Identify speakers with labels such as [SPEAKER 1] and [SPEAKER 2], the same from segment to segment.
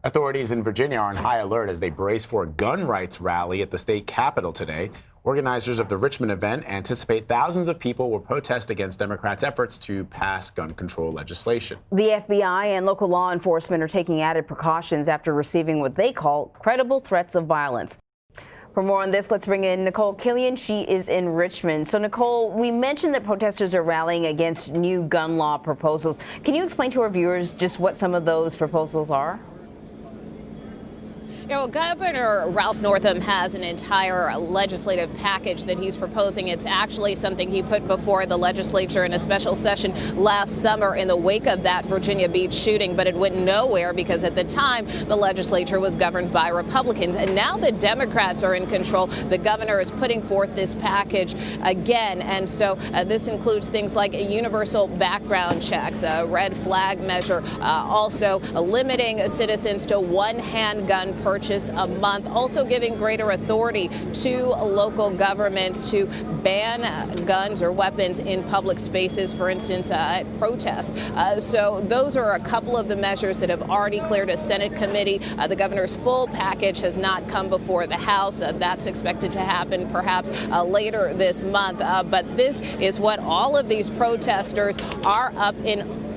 [SPEAKER 1] Authorities in Virginia are on high alert as they brace for a gun rights rally at the state capitol today. Organizers of the Richmond event anticipate thousands of people will protest against Democrats' efforts to pass gun control legislation.
[SPEAKER 2] The FBI and local law enforcement are taking added precautions after receiving what they call credible threats of violence. For more on this, let's bring in Nikole Killion. She is in Richmond. So, Nikole, we mentioned that protesters are rallying against new gun law proposals. Can you explain to our viewers just what some of those proposals are?
[SPEAKER 3] You know, Governor Ralph Northam has an entire legislative package that he's proposing. It's actually something he put before the legislature in a special session last summer in the wake of that Virginia Beach shooting, but it went nowhere because at the time the legislature was governed by Republicans. And now that Democrats are in control, the governor is putting forth this package again. And so this includes things like universal background checks, a red flag measure, also limiting citizens to one handgun purchase a month, also giving greater authority to local governments to ban guns or weapons in public spaces, for instance, at protests. So those are a couple of the measures that have already cleared a Senate committee. The governor's full package has not come before the House. That's expected to happen perhaps later this month. But this is what all of these protesters are up in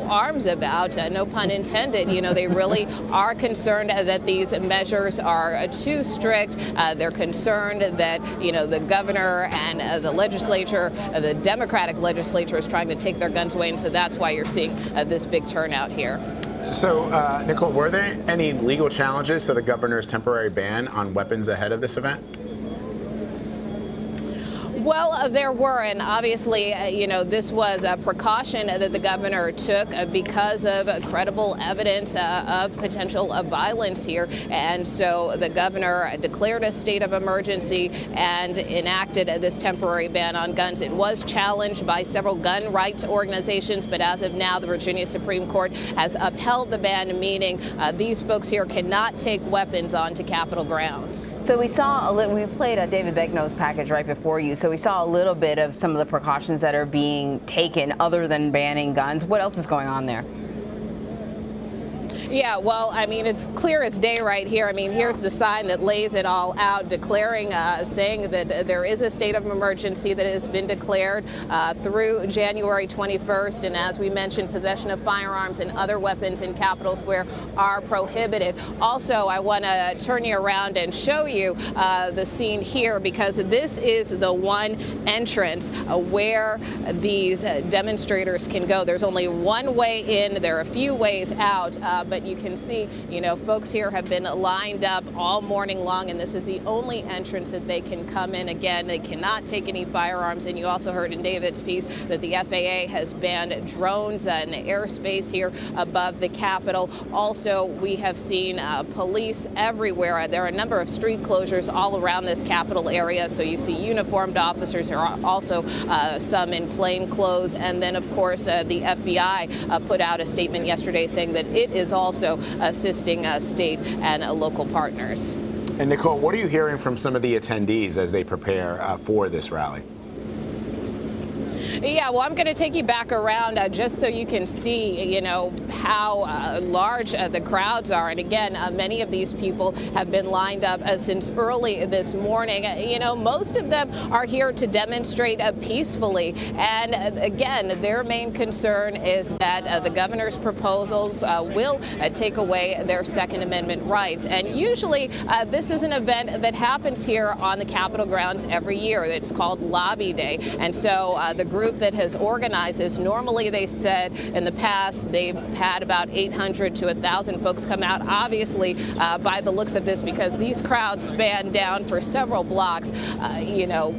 [SPEAKER 3] arms about, no pun intended. They really are concerned that these measures are too strict. They're concerned that, the governor and the legislature, the Democratic legislature is trying to take their guns away. And so that's why you're seeing this big turnout here.
[SPEAKER 1] So, Nikole, were there any legal challenges to the governor's temporary ban on weapons ahead of this event?
[SPEAKER 3] Well, there were, and obviously, this was a precaution that the governor took because of credible evidence of potential violence here. And so the governor declared a state of emergency and enacted this temporary ban on guns. It was challenged by several gun rights organizations, but as of now, the Virginia Supreme Court has upheld the ban, meaning these folks here cannot take weapons onto Capitol grounds.
[SPEAKER 2] So we played David Begnaud's package right before you. So we saw a little bit of some of the precautions that are being taken other than banning guns. What else is going on there?
[SPEAKER 3] Yeah, well, it's clear as day right here. Here's the sign that lays it all out, declaring, saying that there is a state of emergency that has been declared through January 21st. And as we mentioned, possession of firearms and other weapons in Capitol Square are prohibited. Also, I want to turn you around and show you the scene here, because this is the one entrance where these demonstrators can go. There's only one way in. There are a few ways out, but you can see, folks here have been lined up all morning long, and this is the only entrance that they can come in. Again, they cannot take any firearms. And you also heard in David's piece that the FAA has banned drones in the airspace here above the Capitol. Also, we have seen police everywhere. There are a number of street closures all around this Capitol area. So you see uniformed officers. There are also some in plain clothes. And then, of course, the FBI put out a statement yesterday saying that it is also assisting state and local partners.
[SPEAKER 1] And Nikole, what are you hearing from some of the attendees as they prepare for this rally?
[SPEAKER 3] Yeah, well, I'm going to take you back around just so you can see, how large the crowds are. And again, many of these people have been lined up since early this morning. Most of them are here to demonstrate peacefully. And again, their main concern is that the governor's proposals will take away their Second Amendment rights. And usually this is an event that happens here on the Capitol grounds every year. It's called Lobby Day. And so the group that has organized this, normally they said in the past they've had about 800 to 1,000 folks come out. Obviously, by the looks of this, because these crowds span down for several blocks,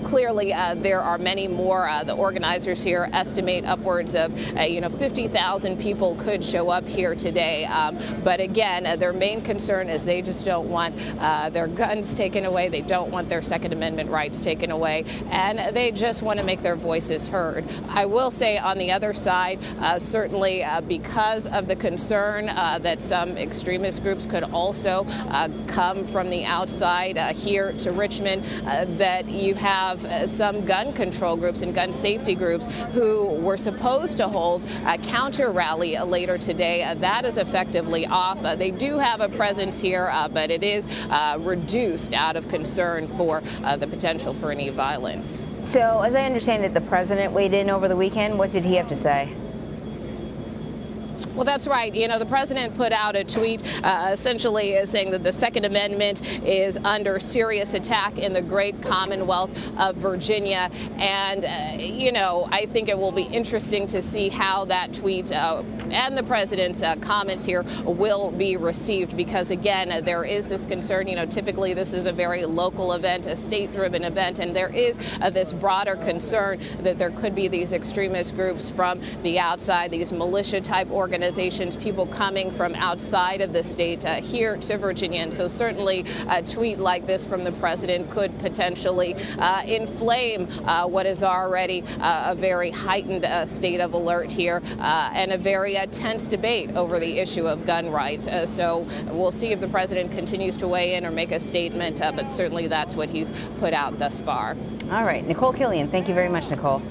[SPEAKER 3] clearly there are many more. The organizers here estimate upwards of 50,000 people could show up here today. But again, their main concern is they just don't want their guns taken away. They don't want their Second Amendment rights taken away, and they just want to make their voices heard. forward. I will say on the other side, certainly because of the concern that some extremist groups could also come from the outside here to Richmond, that you have some gun control groups and gun safety groups who were supposed to hold a counter rally later today. That is effectively off. They do have a presence here, but it is reduced out of concern for the potential for any violence.
[SPEAKER 2] So, as I understand it, the president weighed in over the weekend. What did he have to say?
[SPEAKER 3] Well, that's right. You know, the president put out a tweet essentially saying that the Second Amendment is under serious attack in the great Commonwealth of Virginia. And, you know, I think it will be interesting to see how that tweet and the president's comments here will be received, because, again, there is this concern. You know, typically this is a very local event, a state-driven event, and there is this broader concern that there could be these extremist groups from the outside, these militia-type organizations, people coming from outside of the state here to Virginia. And so certainly a tweet like this from the president could potentially inflame what is already a very heightened state of alert here and a very tense debate over the issue of gun rights. So we'll see if the president continues to weigh in or make a statement, but certainly that's what he's put out thus far.
[SPEAKER 2] All right, Nikole Killion, thank you very much, Nikole.